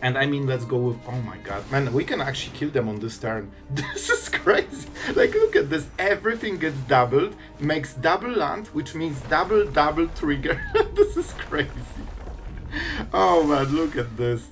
And I mean, let's go with, oh my god, man, we can actually kill them on this turn. This is crazy. Like, look at this, everything gets doubled, makes double land, which means double trigger. This is crazy. Oh man, look at this.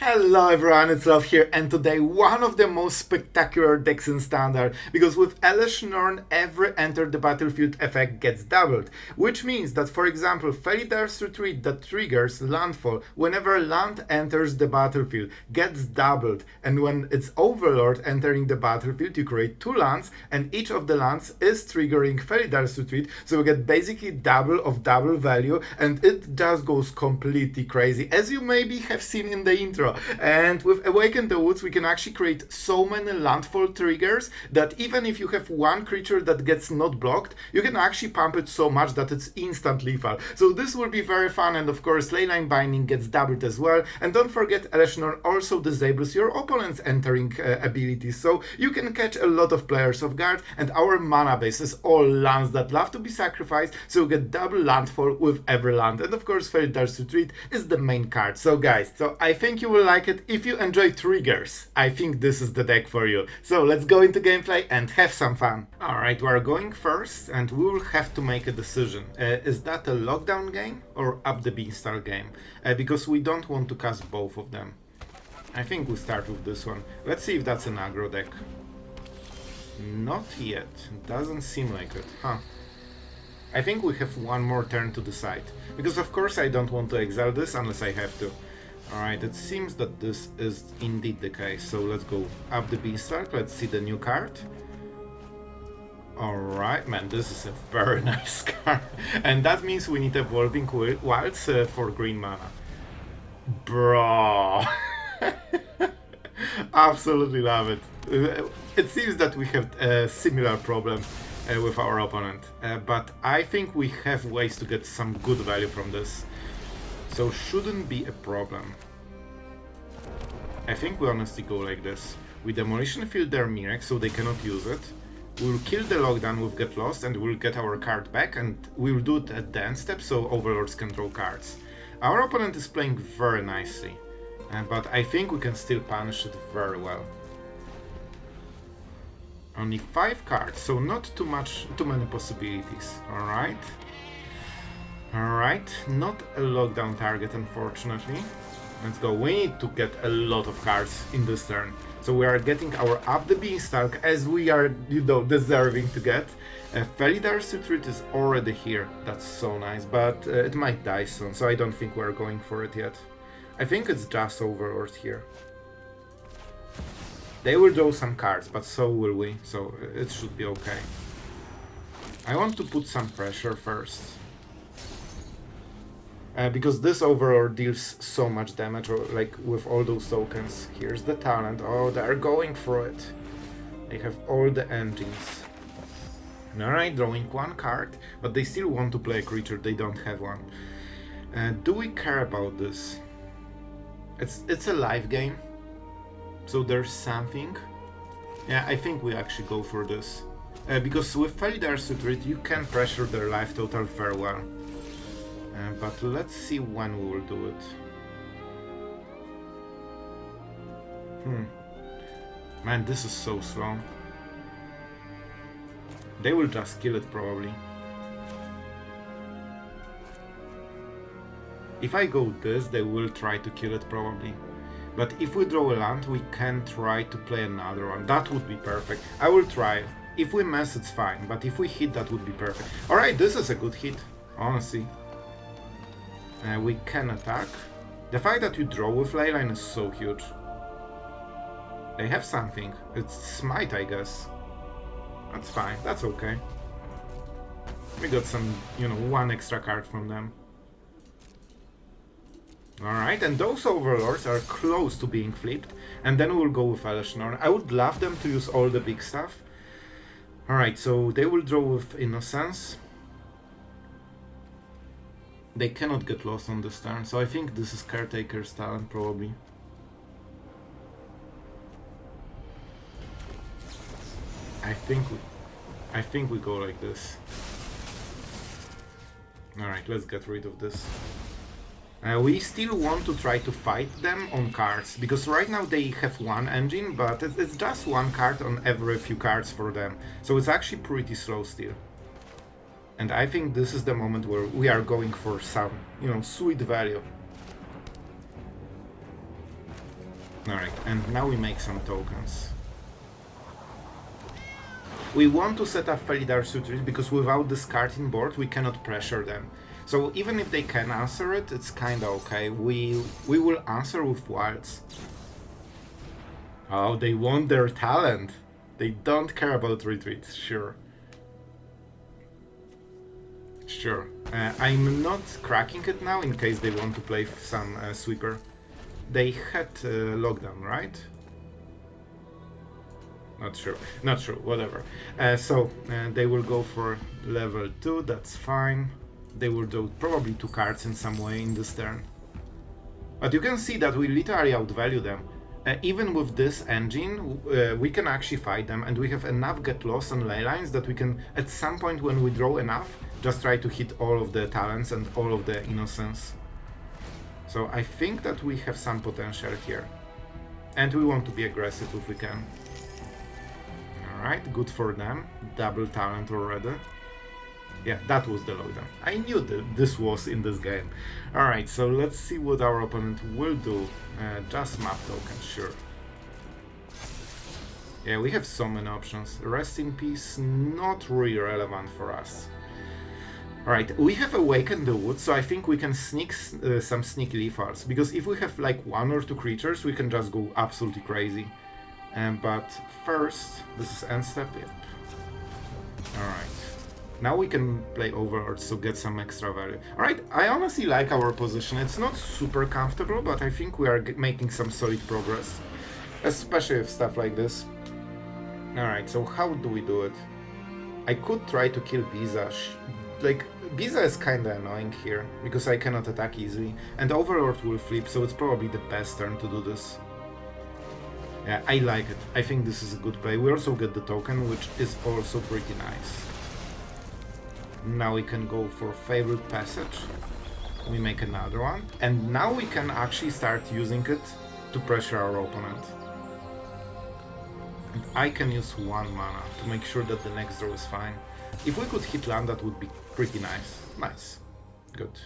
Hello everyone, it's Sloth here, and today one of the most spectacular decks in Standard, because with Elesh Norn, every enter the battlefield effect gets doubled, which means that, for example, Felidar's Retreat that triggers landfall whenever land enters the battlefield gets doubled, and when it's Overlord entering the battlefield, you create 2 lands, and each of the lands is triggering Felidar's Retreat, so we get basically double of double value, and it just goes completely crazy, as you maybe have seen in the intro. And with Awaken the Woods, we can actually create so many landfall triggers that even if you have one creature that gets not blocked, you can actually pump it so much that it's instant lethal. So this will be very fun, and of course Leyline Binding gets doubled as well. And don't forget, Elesh Norn also disables your opponent's entering abilities, so you can catch a lot of players off guard, and our mana base is all lands that love to be sacrificed, so you get double landfall with every land. And of course Felidar's Retreat is the main card. So guys, I think you will like it. If you enjoy triggers, I think this is the deck for you. So let's go into gameplay and have some fun. Alright, we're going first, and we will have to make a decision. Is that a lockdown game or Up the Beanstalk game? Because we don't want to cast both of them. I think we'll start with this one. Let's see if that's an aggro deck. Not yet. Doesn't seem like it. Huh. I think we have one more turn to decide. Because of course I don't want to exile this unless I have to. Alright, it seems that this is indeed the case, so let's go Up the Beanstalk, let's see the new card. Alright, man, this is a very nice card. And that means we need Evolving Wilds for green mana. Bro! Absolutely love it. It seems that we have a similar problem with our opponent, but I think we have ways to get some good value from this. So shouldn't be a problem. I think we honestly go like this. We Demolition Field their Mirek so they cannot use it. We'll kill the lockdown with Get Lost and we'll get our card back, and we'll do it at the end step so Overlords can draw cards. Our opponent is playing very nicely, but I think we can still punish it very well. Only 5 cards, so not too many possibilities. Alright. Alright, not a lockdown target, unfortunately. Let's go. We need to get a lot of cards in this turn. So we are getting our Up the Beanstalk, as we are, you know, deserving to get. Felidar's Retreat is already here. That's so nice, but it might die soon, so I don't think we're going for it yet. I think it's just Overlord here. They will draw some cards, but so will we, so it should be okay. I want to put some pressure first. Because this Overlord deals so much damage, like with all those tokens. Here's the talent. Oh, they're going for it. They have all the engines. Alright, drawing 1 card, but they still want to play a creature, they don't have one. Do we care about this? It's a live game, so there's something. Yeah, I think we actually go for this. Because with Felidar's Retreat you can pressure their life total very well. But let's see when we will do it. Man, this is so slow. They will just kill it probably. If I go this, they will try to kill it probably. But if we draw a land, we can try to play another one. That would be perfect. I will try. If we mess, it's fine. But if we hit, that would be perfect. Alright, this is a good hit, honestly. We can attack. The fact that we draw with Leyline is so huge. They have something. It's Smite, I guess. That's fine. That's okay. We got some, you know, 1 extra card from them. Alright, and those Overlords are close to being flipped. And then we'll go with Elesh Norn. I would love them to use all the big stuff. Alright, so they will draw with Innocence. They cannot get lost on this turn, so I think this is Caretaker's talent, probably. I think we go like this. Alright, let's get rid of this. We still want to try to fight them on cards, because right now they have one engine, but it's just one card on every few cards for them. So it's actually pretty slow still. And I think this is the moment where we are going for some, you know, sweet value. Alright, and now we make some tokens. We want to set up Felidar's Retreat, because without this card in board we cannot pressure them. So even if they can answer it, it's kinda okay. We will answer with wilds. Oh, they want their talent. They don't care about retreat, sure. Sure. I'm not cracking it now in case they want to play some sweeper. They had lockdown, right? Not sure. Not sure, whatever. So they will go for level 2, that's fine. They will do probably 2 cards in some way in this turn. But you can see that we literally outvalue them. Even with this engine, we can actually fight them, and we have enough get lost on leylines that we can, at some point when we draw enough, just try to hit all of the talents and all of the innocence. So I think that we have some potential here. And we want to be aggressive if we can. Alright, good for them. Double talent already. Yeah, that was the lockdown. I knew that this was in this game. Alright, so let's see what our opponent will do. Just map token, sure. Yeah, we have so many options. Rest in peace, not really relevant for us. Alright, we have Awaken the Woods, so I think we can sneak some sneaky lethals. Because if we have like 1 or 2 creatures, we can just go absolutely crazy. But first, this is end step, yep. Alright. Now we can play Overlord, so get some extra value. Alright, I honestly like our position. It's not super comfortable, but I think we are making some solid progress. Especially with stuff like this. Alright, so how do we do it? I could try to kill Biza. Like, Biza is kinda annoying here, because I cannot attack easily. And Overlord will flip, so it's probably the best turn to do this. Yeah, I like it. I think this is a good play. We also get the token, which is also pretty nice. Now we can go for Fabled Passage. We make another one. And now we can actually start using it to pressure our opponent. And I can use 1 mana to make sure that the next draw is fine. If we could hit land, that would be pretty nice. Nice. Good.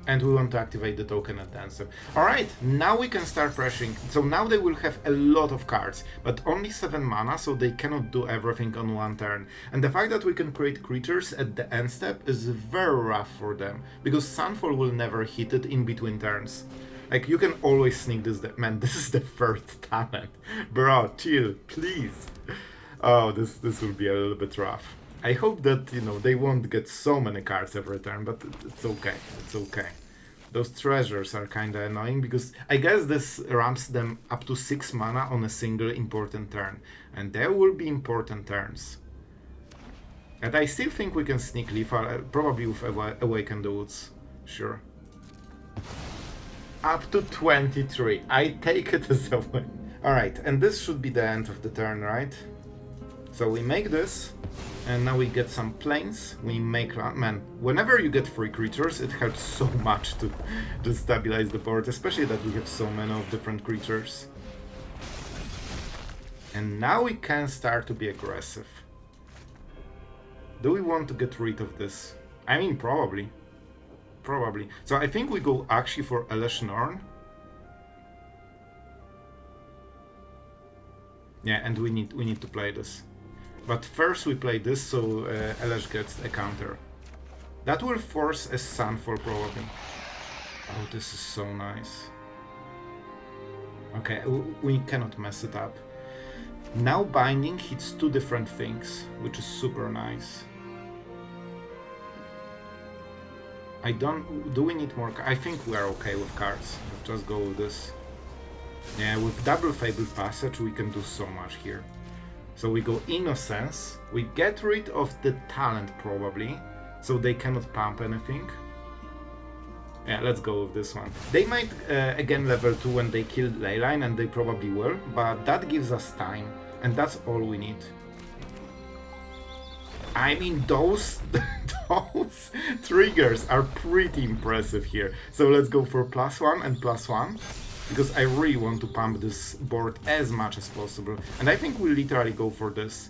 And we want to activate the token at the end step. Alright, now we can start pressuring. So now they will have a lot of cards, but only 7 mana, so they cannot do everything on 1 turn. And the fact that we can create creatures at the end step is very rough for them, because Sunfall will never hit it in between turns. Like, you can always sneak this. Man, this is the 3rd talent. Bro, chill, please. Oh, this will be a little bit rough. I hope that, you know, they won't get so many cards every turn, but it's okay, it's okay. Those treasures are kinda annoying, because I guess this ramps them up to 6 mana on a single important turn. And there will be important turns. And I still think we can sneak lethal, probably with Awaken the Woods, sure. Up to 23, I take it as a win. Alright, and this should be the end of the turn, right? So we make this, and now we get some planes, we make land. Man, whenever you get 3 creatures, it helps so much to just stabilize the board, especially that we have so many of different creatures. And now we can start to be aggressive. Do we want to get rid of this? I mean, probably. Probably. So I think we go actually for Elesh Norn. Yeah, and we need to play this. But first we play this, so Elesh gets a counter. That will force a Sunfall probably. Oh, this is so nice. Okay, we cannot mess it up. Now Binding hits 2 different things, which is super nice. Do we need more? I think we are okay with cards. Let's just go with this. Yeah, with double Fabled Passage we can do so much here. So we go Innocence, we get rid of the talent probably, so they cannot pump anything. Yeah, let's go with this one. They might again level 2 when they kill Leyline, and they probably will, but that gives us time, and that's all we need. I mean, those those triggers are pretty impressive here. So let's go for +1 and +1, because I really want to pump this board as much as possible. And I think we'll literally go for this.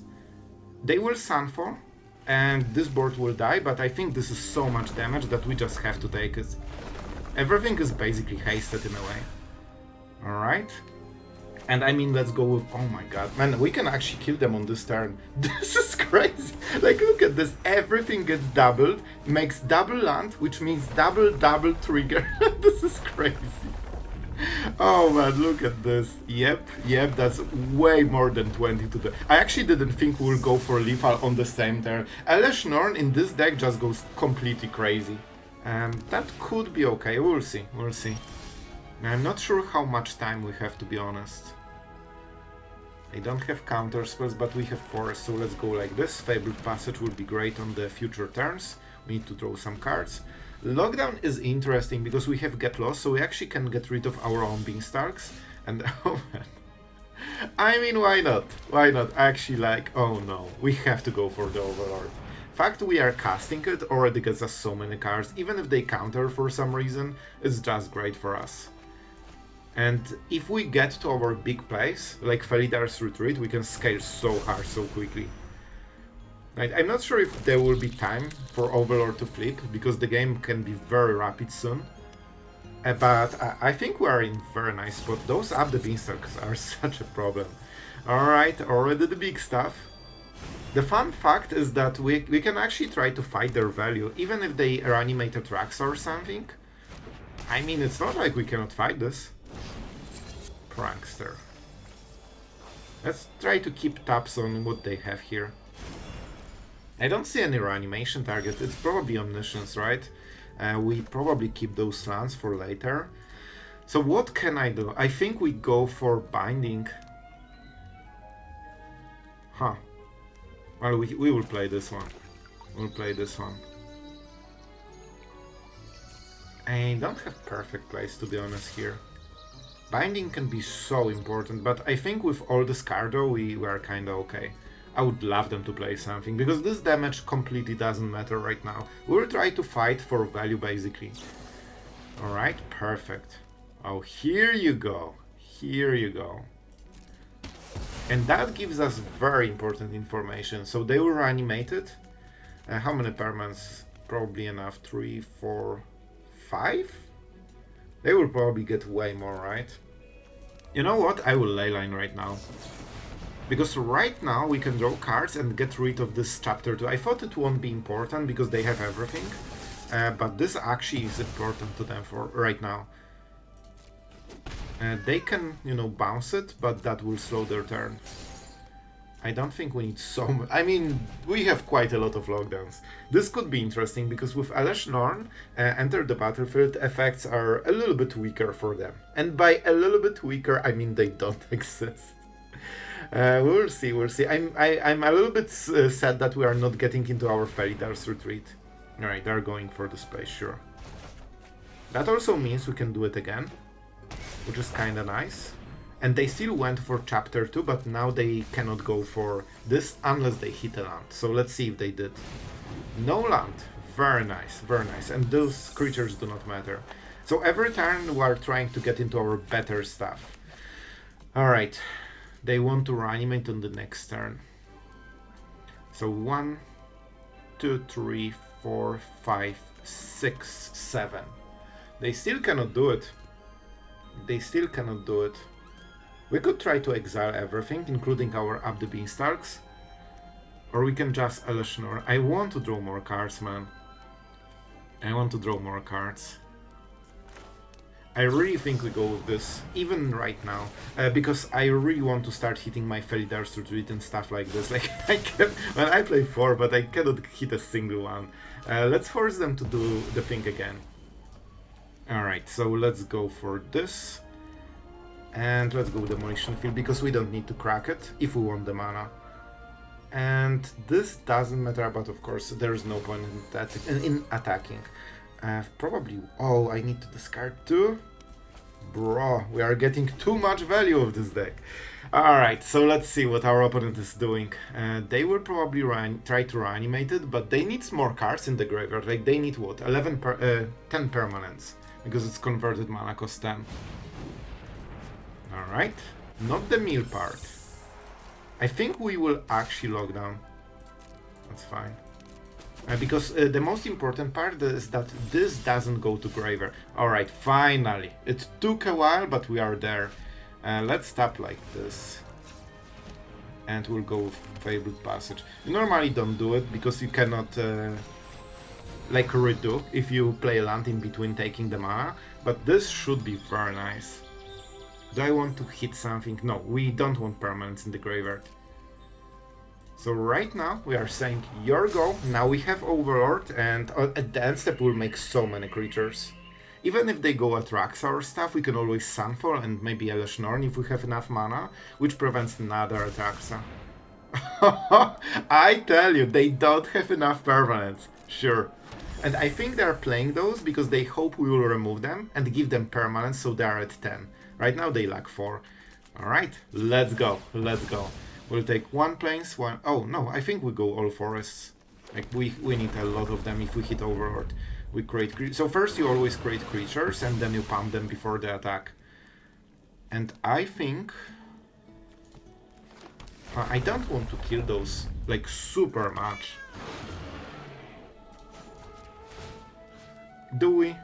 They will Sunfall, and this board will die, but I think this is so much damage that we just have to take it. Everything is basically hasted in a way. Alright. And I mean, let's go with... Oh my god, man, we can actually kill them on this turn. This is crazy. Like, look at this. Everything gets doubled, makes double land, which means double trigger. This is crazy. Oh man, look at this. Yep, that's way more than 20 to the... I actually didn't think we'll go for lethal on the same turn. Elesh Norn in this deck just goes completely crazy. That could be okay, we'll see. I'm not sure how much time we have, to be honest. I don't have counter spells, but we have forest, so let's go like this. Fabled Passage would be great on the future turns. We need to draw some cards. Lockdown is interesting because we have Get Lost, so we actually can get rid of our own Beanstalks. And oh man, I mean, why not? Why not? Actually, like, oh no, we have to go for the Overlord. Fact we are casting it already gets us so many cards. Even if they counter for some reason, it's just great for us. And if we get to our big place, like Felidar's Retreat, we can scale so hard so quickly. Right, I'm not sure if there will be time for Overlord to flip, because the game can be very rapid soon. But I think we are in very nice spot. Those Up the Beanstalks are such a problem. Alright, already the big stuff. The fun fact is that we can actually try to fight their value, even if they reanimate a Trax or something. I mean, it's not like we cannot fight this. Prankster. Let's try to keep tabs on what they have here. I don't see any reanimation target. It's probably Omniscience, right? We probably keep those lands for later. So what can I do? I think we go for Binding. Huh. Well, we will play this one. We'll play this one. I don't have perfect plays, to be honest, here. Binding can be so important, but I think with all this Cardo we are kinda okay. I would love them to play something, because this damage completely doesn't matter right now. We'll try to fight for value, basically. Alright, perfect. Oh, here you go. Here you go. And that gives us very important information. So they were reanimated. How many permanents? Probably enough. 3, 4, 5? They will probably get way more, right? You know what? I will Leyline right now. Because right now we can draw cards and get rid of this chapter 2. I thought it won't be important because they have everything. But this actually is important to them for right now. They can, you know, bounce it, but that will slow their turn. I don't think we need so much. I mean, we have quite a lot of lockdowns. This could be interesting because with Elesh Norn, enter the battlefield effects are a little bit weaker for them. And by a little bit weaker, I mean they don't exist. We'll see, we'll see. I'm a little bit sad that we are not getting into our Felidar's Retreat. Alright, they're going for the space, sure. That also means we can do it again, which is kinda nice. And they still went for chapter 2, but now they cannot go for this unless they hit a land. So let's see if they did. No land. Very nice, very nice. And those creatures do not matter. So every turn we are trying to get into our better stuff. Alright. They want to reanimate on the next turn. So 1, 2, 3, 4, 5, 6, 7. They still cannot do it. They still cannot do it. We could try to exile everything, including our Up the Beanstalks. Or we can just Elesh Norn. I want to draw more cards, man. I want to draw more cards. I really think we go with this, even right now, because I really want to start hitting my Felidar's Retreat and stuff like this. Like, when I play 4, but I cannot hit a single one. Let's force them to do the thing again. Alright, so let's go for this. And let's go Demolition Field, because we don't need to crack it if we want the mana. And this doesn't matter, but of course there's no point in, that, in attacking. Probably... Oh, I need to discard 2? Bro, we are getting too much value of this deck. Alright, so let's see what our opponent is doing. They will probably try to reanimate it, but they need more cards in the graveyard. Like, they need what? 10 permanents, because it's converted mana cost 10. Alright, not the mill part. I think we will actually lock down. That's fine. Because the most important part is that this doesn't go to graveyard. Alright, finally. It took a while, but we are there. Let's tap like this. And we'll go with Fabled Passage. You normally don't do it, because you cannot like redo if you play land in between taking the mana. But this should be very nice. Do I want to hit something? No, we don't want permanents in the graveyard. So right now we are saying your go. Now we have Overlord, and at the end step we'll make so many creatures. Even if they go Atraxa or stuff, we can always Sunfall and maybe Elesh Norn if we have enough mana, which prevents another Atraxa. I tell you, they don't have enough permanents. Sure. And I think they are playing those because they hope we will remove them and give them permanents, so they are at 10. Right now they lack 4. Alright, let's go, let's go. We'll take one plains, one... Oh, no, I think we go all forests. Like, we need a lot of them if we hit Overlord. We create... So first you always create creatures, and then you pump them before the attack. And I think... I don't want to kill those, like, super much. Do we?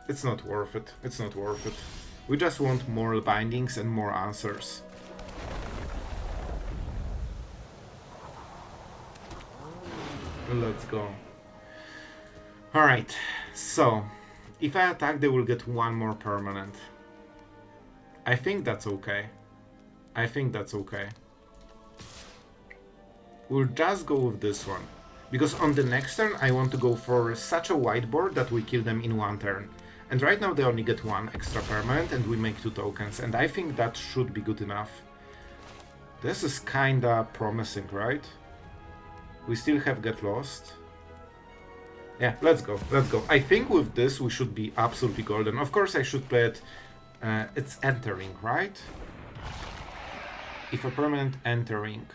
It's not worth it. It's not worth it. We just want more bindings and more answers. Let's go. Alright, so if I attack they will get one more permanent. I think that's okay. I think that's okay. We'll just go with this one. Because on the next turn I want to go for such a wide board that we kill them in one turn. And right now they only get one extra permanent and we make 2 tokens. And I think that should be good enough. This is kinda promising, right? We still have Get Lost. Yeah, let's go, let's go. I think with this we should be absolutely golden. Of course I should play it... it's entering, right? If a permanent entering...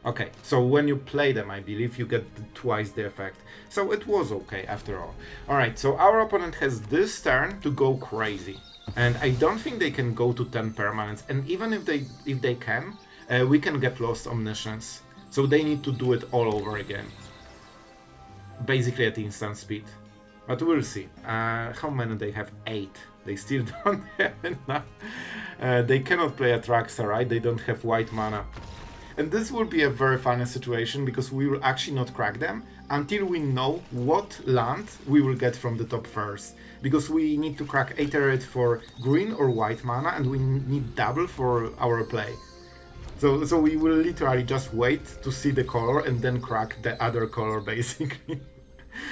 Okay, so when you play them, I believe you get twice the effect. So it was okay after all. Alright, so our opponent has this turn to go crazy. And I don't think they can go to 10 permanents. And even if they can, we can get Lost Omniscience. So they need to do it all over again. Basically at instant speed. But we'll see. How many they have? 8. They still don't have enough. They cannot play Atraxa, right? They don't have white mana. And this will be a very funny situation because we will actually not crack them until we know what land we will get from the top first. Because we need to crack either it for green or white mana and we need double for our play. So we will literally just wait to see the color and then crack the other color basically.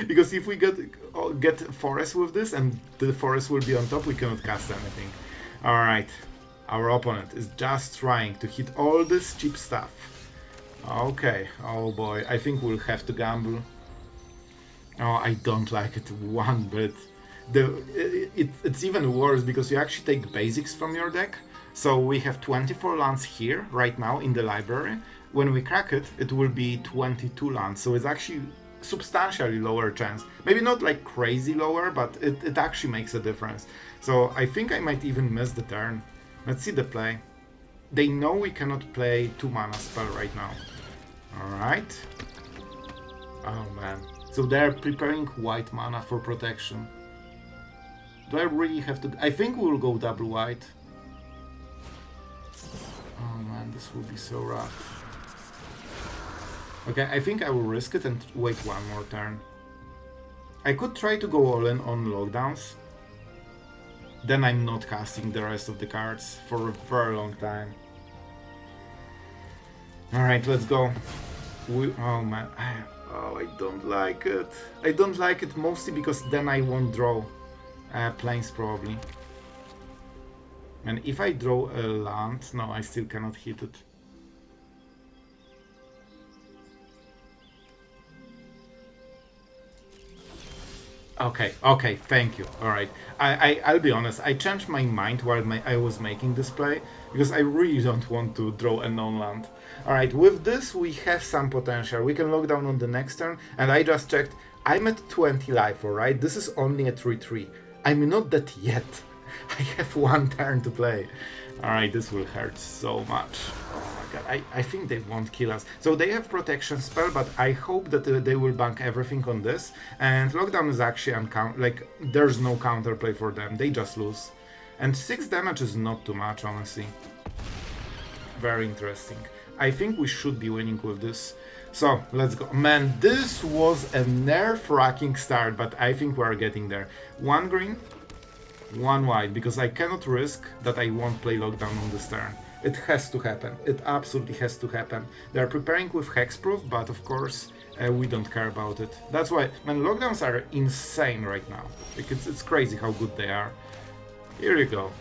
Because if we get forest with this and the forest will be on top, we cannot cast anything. Alright, our opponent is just trying to hit all this cheap stuff. Okay, oh boy, I think we'll have to gamble. Oh, I don't like it one bit. It's even worse because you actually take basics from your deck. So we have 24 lands here, right now, in the library. When we crack it, it will be 22 lands, so it's actually substantially lower chance. Maybe not like crazy lower, but it actually makes a difference. So I think I might even miss the turn. Let's see the play. They know we cannot play 2 mana spell right now. Alright. Oh man. So they're preparing white mana for protection. Do I really have to... I think we'll go double white. Oh man, this will be so rough. Okay, I think I will risk it and wait one more turn. I could try to go all in on lockdowns. Then I'm not casting the rest of the cards for a very long time. Alright, let's go. Oh man, I don't like it. I don't like it mostly because then I won't draw planes probably. And if I draw a land, no, I still cannot hit it. Okay, thank you. Alright. I'll be honest, I changed my mind while I was making this play, because I really don't want to draw a non-land. Alright, with this we have some potential. We can lock down on the next turn, and I just checked. I'm at 20 life, alright? This is only a 3-3. I'm not dead yet. I have one turn to play. Alright, this will hurt so much. Oh my god, I think they won't kill us. So they have protection spell, but I hope that they will bank everything on this. And lockdown is actually like, there's no counterplay for them. They just lose. And 6 damage is not too much, honestly. Very interesting. I think we should be winning with this. So, let's go. Man, this was a nerve-wracking start, but I think we're getting there. 1 green, 1 white, because I cannot risk that I won't play lockdown on this turn. It has to happen. It absolutely has to happen. They're preparing with hexproof, but of course, we don't care about it. That's why, man, lockdowns are insane right now. Like, it's crazy how good they are. Here you go.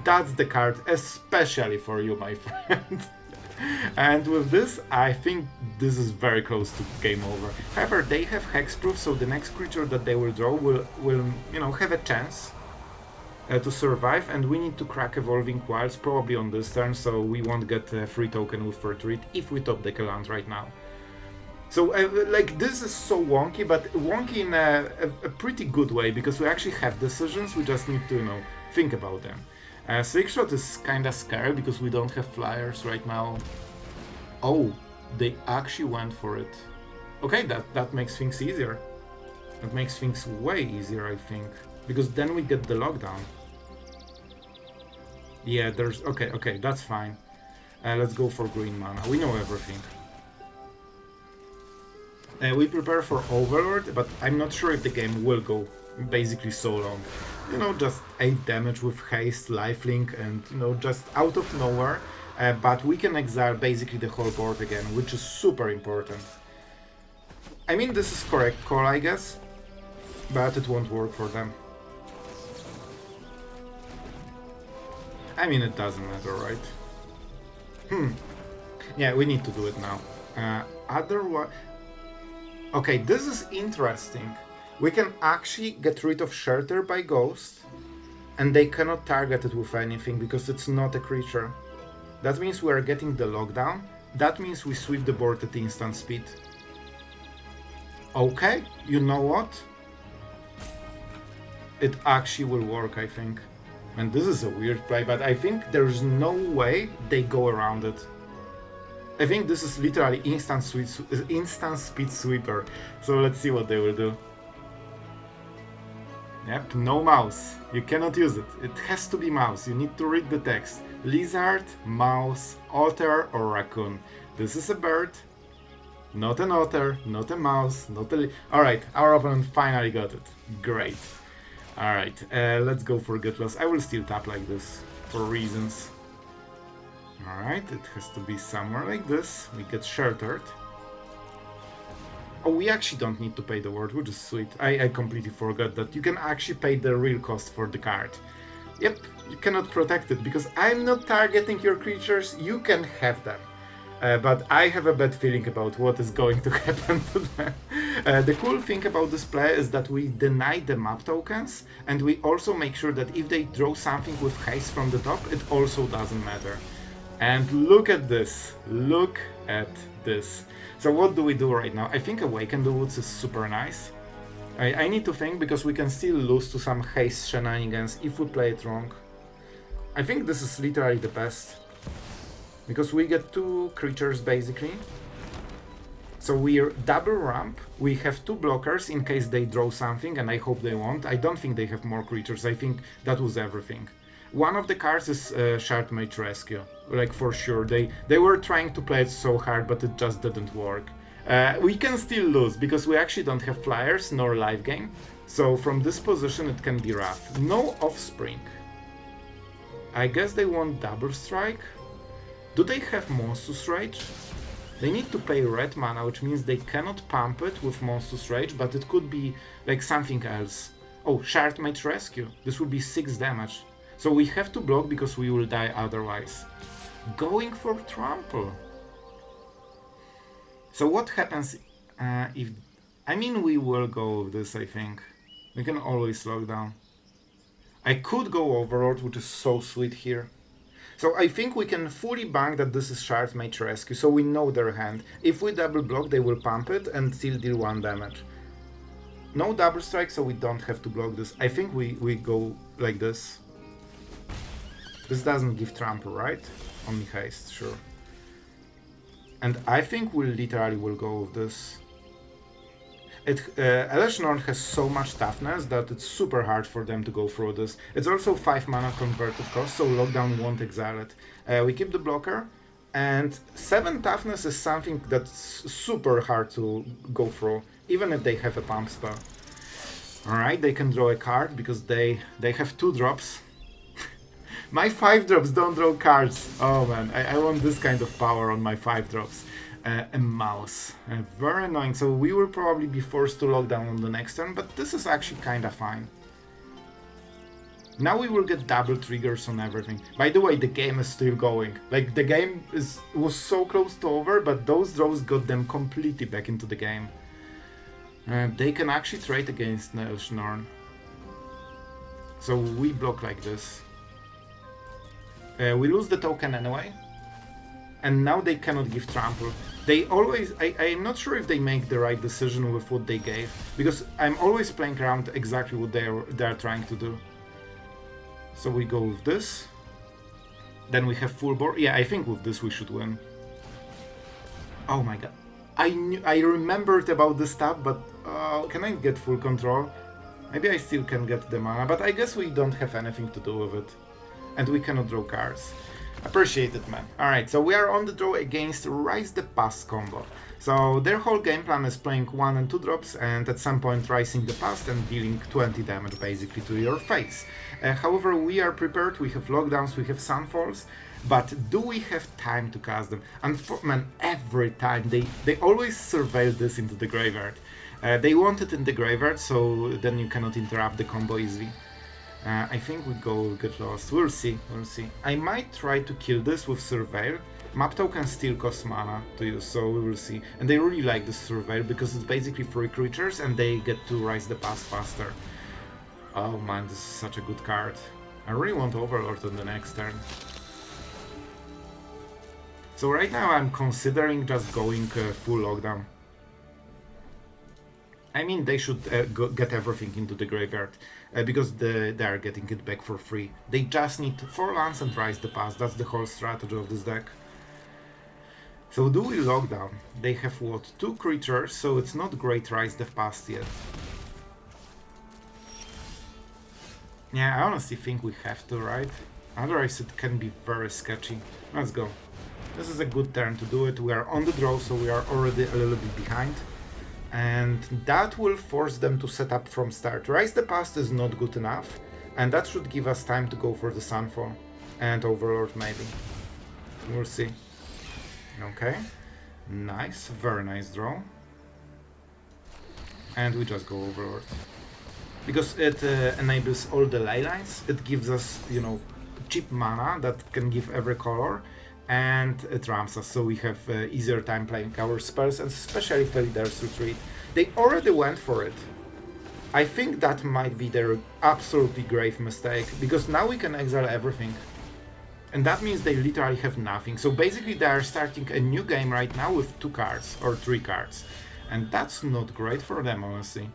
That's the card, especially for you, my friend. And with this, I think this is very close to game over. However, they have hexproof, so the next creature that they will draw will you know, have a chance to survive, and we need to crack Evolving Wilds probably on this turn, so we won't get a free token with Retreat if we top deck a land right now. So, like, this is so wonky, but wonky in a pretty good way, because we actually have decisions, we just need to, you know, think about them. 6-shot is kinda scary because we don't have flyers right now. Oh, they actually went for it. Okay, that makes things easier. That makes things way easier, I think. Because then we get the lockdown. Yeah, there's... Okay, that's fine. Let's go for green mana. We know everything. We prepare for Overlord, but I'm not sure if the game will go basically so long. You know, just 8 damage with haste, lifelink, and, you know, just out of nowhere. But we can exile basically the whole board again, which is super important. I mean, this is correct call, I guess, but it won't work for them. I mean, it doesn't matter, right? Yeah, we need to do it now. Otherwise... Okay, this is interesting. We can actually get rid of Shelter by Ghost, and they cannot target it with anything because it's not a creature. That means we are getting the lockdown. That means we sweep the board at instant speed. Okay, you know what? It actually will work, I think. And this is a weird play, but I think there's no way they go around it. I think this is literally instant speed sweeper. So let's see what they will do. Yep, no mouse. You cannot use it. It has to be mouse. You need to read the text. Lizard, mouse, otter, or raccoon. This is a bird. Not an otter, not a mouse, not a... Alright, our opponent finally got it. Great. Alright, let's go for Get Lost. I will still tap like this, for reasons. Alright, it has to be somewhere like this. We get sheltered. Oh, we actually don't need to pay the word, which is sweet. I completely forgot that you can actually pay the real cost for the card. Yep, you cannot protect it, because I'm not targeting your creatures, you can have them. But I have a bad feeling about what is going to happen to them. The cool thing about this play is that we deny the map tokens, and we also make sure that if they draw something with haste from the top, it also doesn't matter. And look at this, look at this. So what do we do right now? I think Awaken the Woods is super nice. I need to think, because we can still lose to some haste shenanigans if we play it wrong. I think this is literally the best. Because we get 2 creatures basically. So we're double ramp, we have 2 blockers in case they draw something, and I hope they won't. I don't think they have more creatures, I think that was everything. One of the cards is Shard Mage Rescue, like for sure. They were trying to play it so hard, but it just didn't work. We can still lose, because we actually don't have flyers nor live game. So from this position it can be rough. No Offspring. I guess they want double strike. Do they have Monstrous Rage? They need to pay red mana, which means they cannot pump it with Monstrous Rage, but it could be like something else. Oh, Shard Mage Rescue. This will be 6 damage. So we have to block because we will die otherwise. Going for Trample. So what happens if... I mean, we will go with this, I think. We can always lock down. I could go Overlord, which is so sweet here. So I think we can fully bank that this is Shard Mage Rescue, so we know their hand. If we double block, they will pump it and still deal 1 damage. No double strike, so we don't have to block this. I think we go like this. This doesn't give trample, right? Only haste, sure. And I think we literally will go with this. Elesh Norn has so much toughness that it's super hard for them to go through this. It's also 5 mana converted cost, so lockdown won't exile it. We keep the blocker, and 7 toughness is something that's super hard to go through, even if they have a pump spell. Alright, they can draw a card because they have 2 drops. My 5 drops don't draw cards. Oh man, I want this kind of power on my 5 drops. A mouse. Very annoying, so we will probably be forced to lock down on the next turn, but this is actually kinda fine. Now we will get double triggers on everything. By the way, the game is still going. Like, the game was so close to over, but those draws got them completely back into the game. They can actually trade against Elesh Norn. So we block like this. We lose the token anyway. And now they cannot give trample. They always... I'm not sure if they make the right decision with what they gave, because I'm always playing around exactly what they're trying to do. So we go with this. Then we have full board. Yeah, I think with this we should win. Oh my god. I remembered about this tab, but can I get full control? Maybe I still can get the mana, but I guess we don't have anything to do with it. And we cannot draw cards. Appreciate it, man. Alright, so we are on the draw against Rise the Past combo. So their whole game plan is playing 1 and 2 drops and at some point rising the past and dealing 20 damage basically to your face. However, we are prepared, we have lockdowns, we have Sunfalls, but do we have time to cast them? And man, every time they always surveil this into the graveyard. They want it in the graveyard, so then you cannot interrupt the combo easily. I think we go get lost. We'll see, we'll see. I might try to kill this with Surveil. Map token still costs mana to use, so we will see. And they really like this Surveil because it's basically 3 creatures and they get to rise the past faster. Oh man, this is such a good card. I really want Overlord on the next turn. So right now I'm considering just going full lockdown. I mean, they should get everything into the graveyard, because they are getting it back for free. They just need 4 lands and rise the past. That's the whole strategy of this deck. So do we lock down? They have what? 2 creatures, so it's not great rise the past yet. Yeah, I honestly think we have to, right? Otherwise it can be very sketchy. Let's go. This is a good turn to do it. We are on the draw, so we are already a little bit behind. And that will force them to set up from start. Rise the Past is not good enough, and that should give us time to go for the Sunfall and Overlord maybe. We'll see. Okay, nice, very nice draw. And we just go Overlord. Because it enables all the Leylines, it gives us, you know, cheap mana that can give every color, and it ramps us, so we have easier time playing our spells, and especially Felidar's Retreat. They already went for it. I think that might be their absolutely grave mistake, because now we can exile everything. And that means they literally have nothing. So basically they are starting a new game right now with 2 cards, or 3 cards. And that's not great for them, honestly.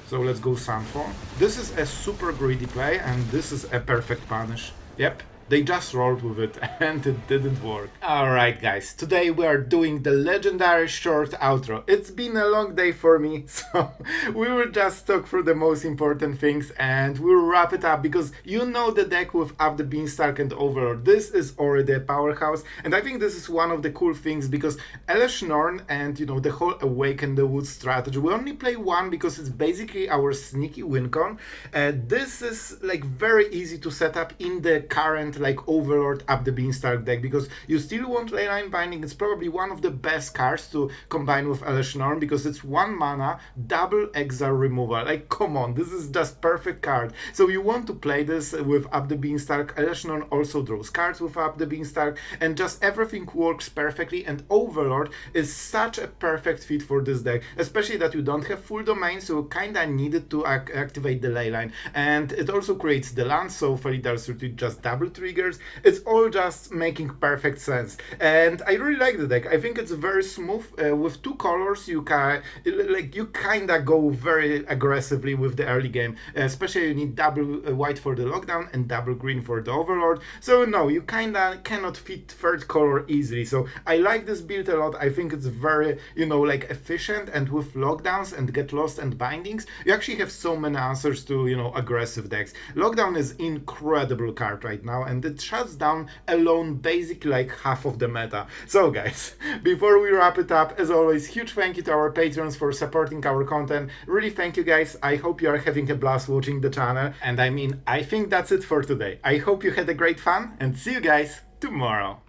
So let's go Sunfall. This is a super greedy play, and this is a perfect punish. Yep. They just rolled with it and it didn't work. Alright guys, today we are doing the legendary short outro. It's been a long day for me, so we will just talk through the most important things and we'll wrap it up, because you know the deck with Up the Beanstalk and Overlord. This is already a powerhouse, and I think this is one of the cool things, because Elesh Norn and, you know, the whole Awaken the Woods strategy, we only play 1 because it's basically our sneaky win con. This is like very easy to set up in the current recommend like Overlord Up the Beanstalk deck, because you still want Leyline Binding. It's probably one of the best cards to combine with Elesh Norn, because it's 1 mana, double exile removal. Like, come on, this is just perfect card. So you want to play this with Up the Beanstalk. Elesh Norn also draws cards with Up the Beanstalk, and just everything works perfectly, and Overlord is such a perfect fit for this deck, especially that you don't have full domain, so you kinda needed to activate the Leyline, and it also creates the land, so Felidar's Retreat just double triggers. It's all just making perfect sense, and I really like the deck. I think it's very smooth. With 2 colors, you kinda go very aggressively with the early game, especially you need double white for the lockdown and double green for the Overlord. So no, you kinda cannot fit 3rd color easily. So I like this build a lot. I think it's very, like efficient, and with lockdowns and get lost and bindings, you actually have so many answers to, aggressive decks. Lockdown is incredible card right now, and it shuts down alone basically like half of the meta. So guys, before we wrap it up, as always, huge thank you to our patrons for supporting our content. Really thank you guys. I hope you are having a blast watching the channel, and I think that's it for today. I hope you had a great fun, and see you guys tomorrow.